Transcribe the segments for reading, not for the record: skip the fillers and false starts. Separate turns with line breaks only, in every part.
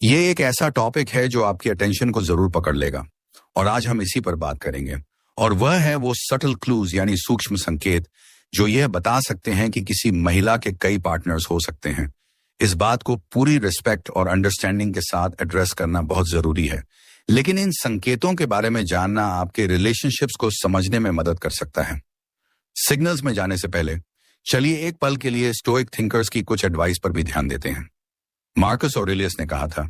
ये एक ऐसा टॉपिक है जो आपकी अटेंशन को जरूर पकड़ लेगा और आज हम इसी पर बात करेंगे। और वह है वो सटल क्लूज यानी सूक्ष्म संकेत जो यह बता सकते हैं कि किसी महिला के कई पार्टनर्स हो सकते हैं। इस बात को पूरी रिस्पेक्ट और अंडरस्टैंडिंग के साथ एड्रेस करना बहुत जरूरी है, लेकिन इन संकेतों के बारे में जानना आपके रिलेशनशिप्स को समझने में मदद कर सकता है। सिग्नल्स में जाने से पहले चलिए एक पल के लिए स्टोइक थिंकर्स की कुछ एडवाइस पर भी ध्यान देते हैं। मार्कस ऑरेलियस ने कहा था,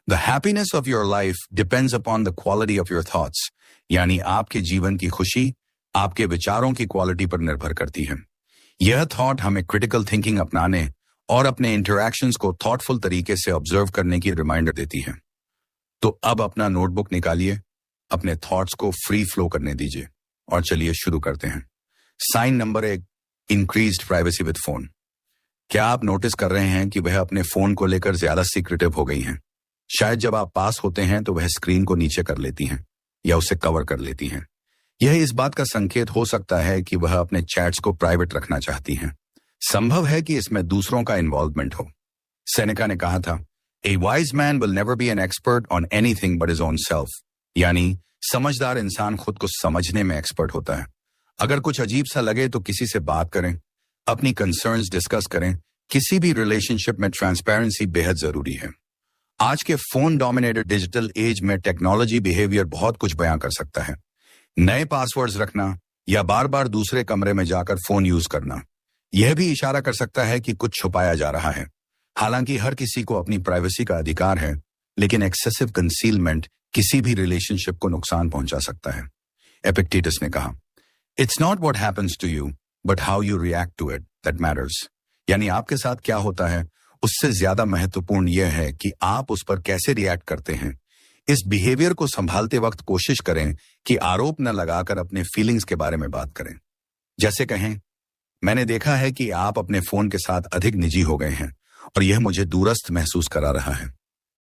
the happiness of your life depends upon the quality of your thoughts, यानी आपके जीवन की खुशी आपके विचारों की क्वालिटी पर निर्भर करती है। यह थॉट हमें क्रिटिकल थिंकिंग अपनाने और अपने इंटरैक्शंस को थॉटफुल तरीके से ऑब्जर्व करने की रिमाइंडर देती है। तो अब अपना नोटबुक निकालिए, अपने थॉट्स को फ्री फ्लो करने दीजिए और चलिए शुरू करते हैं। Sign number 1, increased privacy with phone. क्या आप नोटिस कर रहे हैं कि वह अपने फोन को लेकर ज्यादा सीक्रेटिव हो गई हैं? शायद जब आप पास होते हैं तो वह स्क्रीन को नीचे कर लेती हैं या उसे कवर कर लेती हैं। यह इस बात का संकेत हो सकता है कि वह अपने चैट्स को प्राइवेट रखना चाहती हैं। संभव है कि इसमें दूसरों का इन्वॉल्वमेंट हो। सेनेका ने कहा था, ए wise man will never be an expert on anything but his own self, यानी समझदार इंसान खुद को समझने में एक्सपर्ट होता है। अगर कुछ अजीब सा लगे तो किसी से बात करें, अपनी कंसर्न्स डिस्कस करें। किसी भी रिलेशनशिप में ट्रांसपेरेंसी बेहद जरूरी है। आज के फोन डोमिनेटेड डिजिटल एज में टेक्नोलॉजी बिहेवियर बहुत कुछ बयां कर सकता है। नए पासवर्ड्स रखना या बार बार दूसरे कमरे में जाकर फोन यूज करना, यह भी इशारा कर सकता है कि कुछ छुपाया जा रहा है। हालांकि हर किसी को अपनी प्राइवेसी का अधिकार है, लेकिन एक्सेसिव कंसीलमेंट किसी भी रिलेशनशिप को नुकसान पहुंचा सकता है। एपिक्टेटस ने कहा, it's not what happens to you but how you react to it that matters, यानी आपके साथ क्या होता है उससे ज्यादा महत्वपूर्ण यह है कि आप उस पर कैसे रिएक्ट करते हैं। इस बिहेवियर को संभालते वक्त कोशिश करें कि आरोप न लगाकर अपने फीलिंग्स के बारे में बात करें। जैसे कहें, मैंने देखा है कि आप अपने फोन के साथ अधिक निजी हो गए हैं और यह मुझे दूरस्थ महसूस करा रहा है।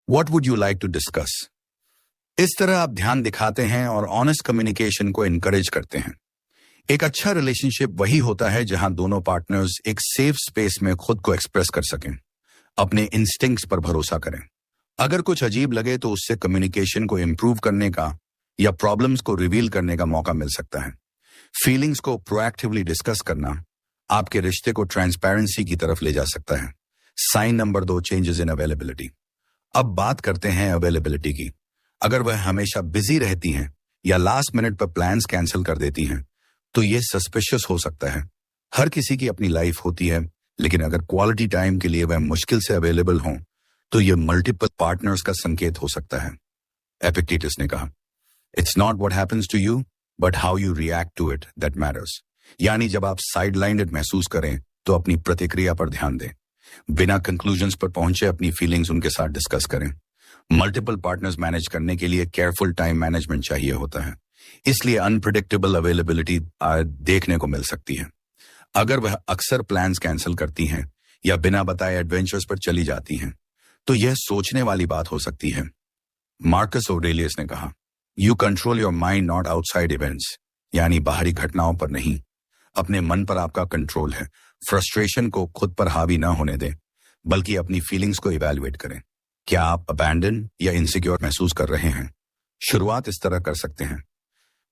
What would you like to discuss? इस तरह आप ध्यान दिखाते हैं और ऑनेस्ट कम्युनिकेशन को इनकरेज करते हैं। एक अच्छा रिलेशनशिप वही होता है जहां दोनों पार्टनर्स एक सेफ स्पेस में खुद को एक्सप्रेस कर सकें, अपने इंस्टिंक्ट्स पर भरोसा करें। अगर कुछ अजीब लगे तो उससे कम्युनिकेशन को इम्प्रूव करने का या प्रॉब्लम्स को रिवील करने का मौका मिल सकता है। फीलिंग्स को प्रोएक्टिवली डिस्कस करना आपके रिश्ते को ट्रांसपेरेंसी की तरफ ले जा सकता है। Sign number 2, changes in availability. अब बात करते हैं अवेलेबिलिटी की। अगर वह हमेशा बिजी रहती हैं या लास्ट मिनट पर प्लान्स कैंसिल कर देती हैं तो यह सस्पिशियस हो सकता है। हर किसी की अपनी लाइफ होती है, लेकिन अगर क्वालिटी टाइम के लिए वह मुश्किल से अवेलेबल हों तो यह मल्टीपल पार्टनर्स का संकेत हो सकता है। एपिक्टेटस ने कहा, it's not what happens to you but how you react to it that matters, यानी जब आप साइडलाइंड महसूस करें तो अपनी प्रतिक्रिया पर ध्यान दें। बिना कंक्लूजन्स पर पहुंचे अपनी फीलिंग्स उनके साथ डिस्कस करें। मल्टीपल पार्टनर्स मैनेज करने के लिए केयरफुल टाइम मैनेजमेंट चाहिए होता है, इसलिए अनप्रिडिक्टेबल अवेलेबिलिटी देखने को मिल सकती है। अगर वह अक्सर प्लान्स कैंसिल करती हैं या बिना बताए एडवेंचर्स पर चली जाती हैं तो यह सोचने वाली बात हो सकती है। मार्कस ऑरेलियस ने कहा, you control your mind not outside events, यानी बाहरी घटनाओं पर नहीं, अपने मन पर आपका कंट्रोल है। फ्रस्ट्रेशन को खुद पर हावी ना होने दें, बल्कि अपनी फीलिंग्स को इवैल्यूएट करें। क्या आप अबैंडन या इनसिक्योर महसूस कर रहे हैं? शुरुआत इस तरह कर सकते हैं,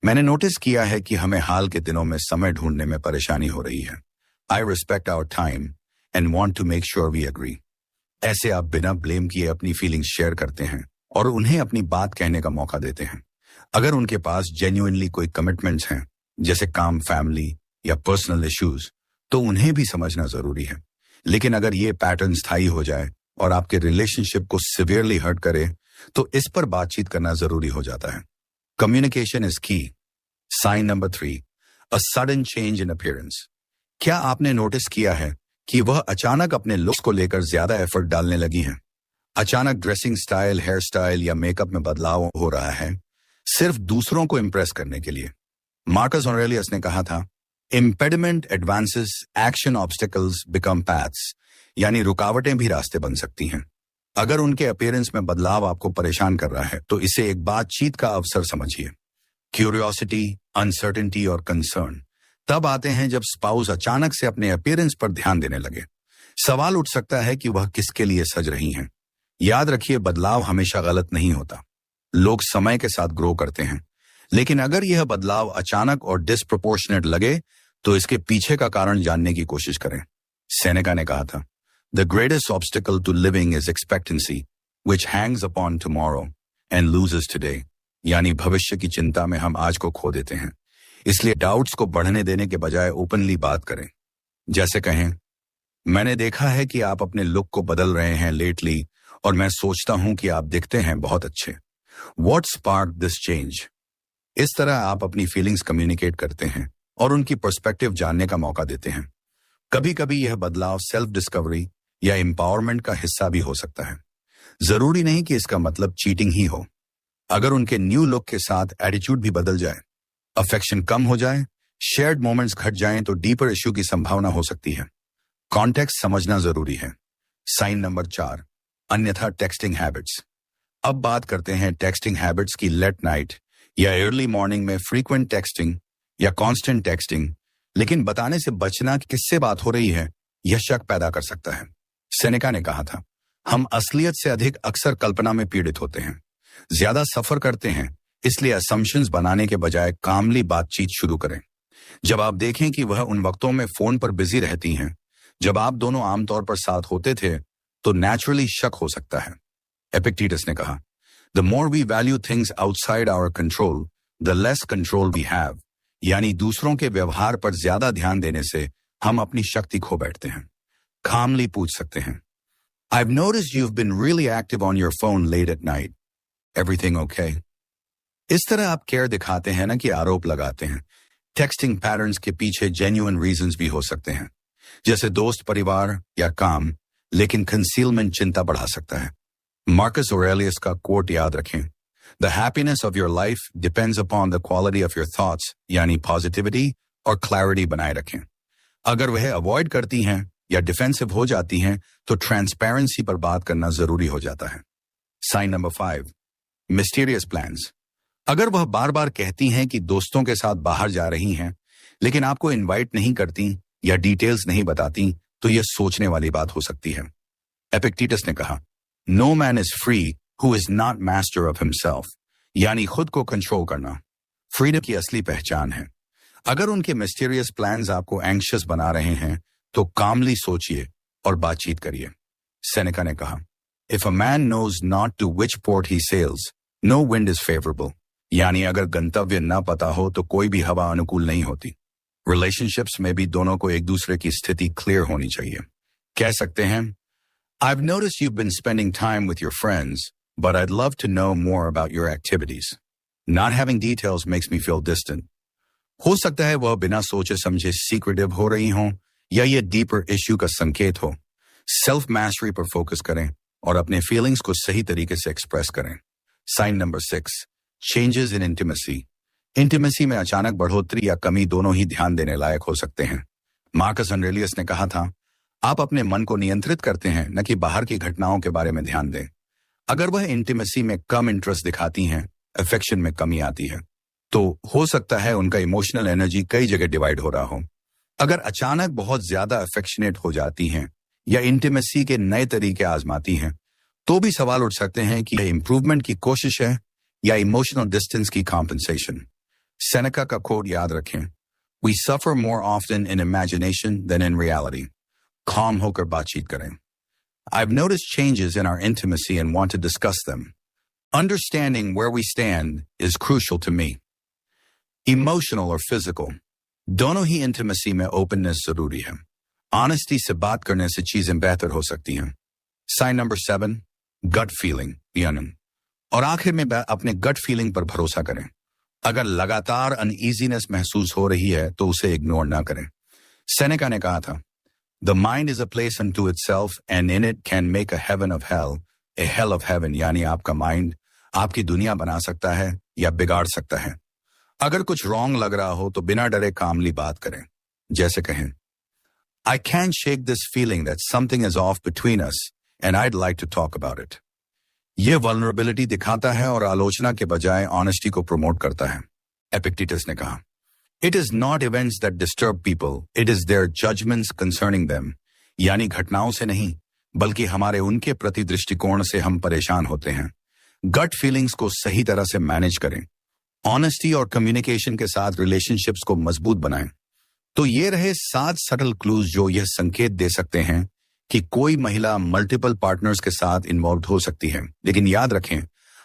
मैंने नोटिस किया है कि हमें हाल के दिनों में समय ढूंढने में परेशानी हो रही है। I respect our time and want to make sure we agree. ऐसे आप बिना ब्लेम किए अपनी फीलिंग्स शेयर करते हैं और उन्हें अपनी बात कहने का मौका देते हैं। अगर उनके पास जेन्युइनली कोई कमिटमेंट्स हैं, जैसे काम, फैमिली या पर्सनल इश्यूज, तो उन्हें भी समझना जरूरी है। लेकिन अगर ये पैटर्न स्थायी हो जाए और आपके रिलेशनशिप को सिवियरली हर्ट करे तो इस पर बातचीत करना जरूरी हो जाता है। Communication is key. Sign number 3, a sudden change in appearance. क्या आपने नोटिस किया है कि वह अचानक अपने लुक्स को लेकर ज्यादा एफर्ट डालने लगी हैं? अचानक ड्रेसिंग स्टाइल, हेयर स्टाइल या मेकअप में बदलाव हो रहा है सिर्फ दूसरों को इंप्रेस करने के लिए। मार्कस ऑरेलियस ने कहा था, impediment advances, action obstacles become paths, यानी रुकावटें भी रास्ते बन सकती हैं। अगर उनके अपीयरेंस में बदलाव आपको परेशान कर रहा है तो इसे एक बातचीत का अवसर समझिए। क्यूरियोसिटी, अनसर्टेनिटी और कंसर्न तब आते हैं जब स्पाउस अचानक से अपने अपीयरेंस पर ध्यान देने लगे। सवाल उठ सकता है कि वह किसके लिए सज रही हैं, याद रखिए, बदलाव हमेशा गलत नहीं होता। लोग समय के साथ ग्रो करते हैं, लेकिन अगर यह बदलाव अचानक और डिस्प्रोपोर्शनेट लगे तो इसके पीछे का कारण जानने की कोशिश करें। सेनेका ने कहा था, the greatest obstacle to living is expectancy which hangs upon tomorrow and loses today. यानी भविष्य की चिंता में हम आज को खो देते हैं। इसलिए डाउट्स को बढ़ने देने के बजाय ओपनली बात करें। जैसे कहें, मैंने देखा है कि आप अपने लुक को बदल रहे हैं लेटली, और मैं सोचता हूं कि आप दिखते हैं बहुत अच्छे। What sparked this change? इस तरह आप अपनी फीलिंग्स कम्युनिकेट करते हैं और उनकी पर्सपेक्टिव जानने का मौका देते हैं। कभी कभी यह बदलाव सेल्फ डिस्कवरी या एम्पावरमेंट का हिस्सा भी हो सकता है। जरूरी नहीं कि इसका मतलब चीटिंग ही हो। अगर उनके न्यू लुक के साथ एटीट्यूड भी बदल जाए, अफेक्शन कम हो जाए, शेयर्ड मोमेंट्स घट जाएं, तो डीपर इश्यू की संभावना हो सकती है। कॉन्टेक्स्ट समझना जरूरी है। साइन नंबर 4, अन्यथा टेक्सटिंग हैबिट्स। अब बात करते हैं टेक्सटिंग हैबिट्स की। लेट नाइट या अर्ली मॉर्निंग में फ्रीक्वेंट टेक्सटिंग या कांस्टेंट टेक्सटिंग, लेकिन बताने से बचना कि किससे बात हो रही है, यह शक पैदा कर सकता है। सेनेका ने कहा था, हम असलियत से अधिक अक्सर कल्पना में पीड़ित होते हैं, ज्यादा सफर करते हैं, इसलिए असम्पशंस बनाने के बजाय कामली बातचीत शुरू करें। जब आप देखें कि वह उन वक्तों में फोन पर बिजी रहती हैं जब आप दोनों आमतौर पर साथ होते थे, तो नेचुरली शक हो सकता है। एपिक्टेटस ने कहा, the more we value things outside our control the less control we have. यानी दूसरों के व्यवहार पर ज्यादा ध्यान देने से हम अपनी शक्ति खो बैठते हैं। कामली पूछ सकते हैं, I've noticed you've been really active on your phone late at night. Everything okay? इस तरह आप केयर दिखाते हैं ना कि आरोप लगाते हैं। टेक्सटिंग पैटर्न्स के पीछे जेन्युइन रीजंस भी हो सकते हैं, जैसे दोस्त, परिवार या काम, लेकिन कंसीलमेंट चिंता बढ़ा सकता है। मार्कस ऑरेलियस का कोट याद रखें, the happiness of your life depends upon the quality of your thoughts. यानी पॉजिटिविटी और क्लैरिटी बनाए रखें। अगर वह अवॉइड करती हैं या डिफेंसिव हो जाती हैं, तो ट्रांसपेरेंसी पर बात करना जरूरी हो जाता है। Sign number 5, mysterious plans. अगर वह बार बार कहती हैं कि दोस्तों के साथ बाहर जा रही हैं, लेकिन आपको इनवाइट नहीं करती या डिटेल्स नहीं बताती, तो यह सोचने वाली बात हो सकती है। एपिक्टेटस ने कहा, no man is free who is not master of himself. यानी खुद को कंट्रोल करना फ्रीडम की असली पहचान है। अगर उनके मिस्टीरियस प्लान्स आपको एंग्शियस बना रहे हैं, तो कामली सोचिए और बातचीत करिए। सेनेका ने कहा, if a man knows not to which port he sails, no wind is favourable. यानी अगर गंतव्य ना पता हो तो कोई भी हवा अनुकूल नहीं होती। रिलेशनशिप्स में भी दोनों को एक दूसरे की स्थिति क्लियर होनी चाहिए। कह सकते हैं, I've noticed you've been spending time with your friends, but I'd love to know more about your activities. Not having details makes me feel distant. हो सकता है वह बिना सोचे समझे सीक्रेटिव हो रही हों, या ये डीपर इश्यू का संकेत हो। सेल्फ मैस्टरी पर फोकस करें और अपने फीलिंग्स को सही तरीके से एक्सप्रेस करें। Sign number 6, changes in intimacy. Intimacy में अचानक बढ़ोतरी या कमी दोनों ही ध्यान देने लायक हो सकते हैं। मार्कस ऑरेलियस ने कहा था, आप अपने मन को नियंत्रित करते हैं, न कि बाहर की घटनाओं के बारे में ध्यान दें। अगर वह इंटीमेसी में कम इंटरेस्ट दिखाती हैं, अफेक्शन में कमी आती है, तो हो सकता है उनका इमोशनल एनर्जी कई जगह डिवाइड हो रहा हो। अगर अचानक बहुत ज्यादा अफेक्शनेट हो जाती हैं या इंटीमेसी के नए तरीके आजमाती हैं, तो भी सवाल उठ सकते हैं कि यह इंप्रूवमेंट की कोशिश है या इमोशनल डिस्टेंस की कॉम्पेंसेशन। सेनेका का कोट याद रखें, we suffer more often in imagination than in reality. calm होकर बातचीत करें। I've noticed changes in our intimacy and want to discuss them. Understanding where we stand is crucial to me. Emotional or physical, दोनों ही intimacy में openness जरूरी है। Honesty से बात करने से चीजें बेहतर हो सकती हैं। Sign number 7, gut feeling, यानी। और आखिर में अपने gut feeling पर भरोसा करें। अगर लगातार uneasiness महसूस हो रही है, तो उसे इग्नोर ना करें। सेनेका ने कहा था, The mind is a place unto itself and in it can make a heaven of hell, a hell of heaven। यानी आपका माइंड आपकी दुनिया बना सकता है या बिगाड़ सकता है। अगर कुछ रॉन्ग लग रहा हो तो बिना डरे कामली बात करें। जैसे कहें, I can't shake this feeling that something is off between us and I'd like to talk about it। यह vulnerability दिखाता है और आलोचना के बजाय ऑनेस्टी को प्रमोट करता है। एपिक्टेटस ने कहा, It is not events that disturb people, it is their judgments concerning them। यानी घटनाओं से नहीं, बल्कि हमारे उनके प्रति दृष्टिकोण से हम परेशान होते हैं। गट फीलिंग्स को सही तरह से मैनेज करें। ऑनेस्टी और कम्युनिकेशन के साथ रिलेशनशिप्स को मजबूत बनाएं। तो ये रहे 7 सटल क्लूज जो यह संकेत दे सकते हैं कि कोई महिला मल्टीपल पार्टनर्स के साथ इन्वॉल्व हो सकती है। लेकिन याद रखें,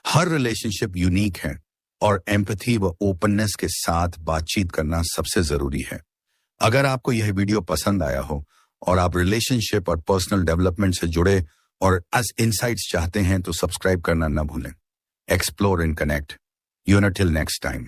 हर रिलेशनशिप यूनिक है और एम्पैथी व ओपननेस के साथ बातचीत करना सबसे जरूरी है। अगर आपको यह वीडियो पसंद आया हो और आप रिलेशनशिप और पर्सनल डेवलपमेंट से जुड़े और इनसाइट्स चाहते हैं तो सब्सक्राइब करना न भूलें। Explore and connect. Until next time.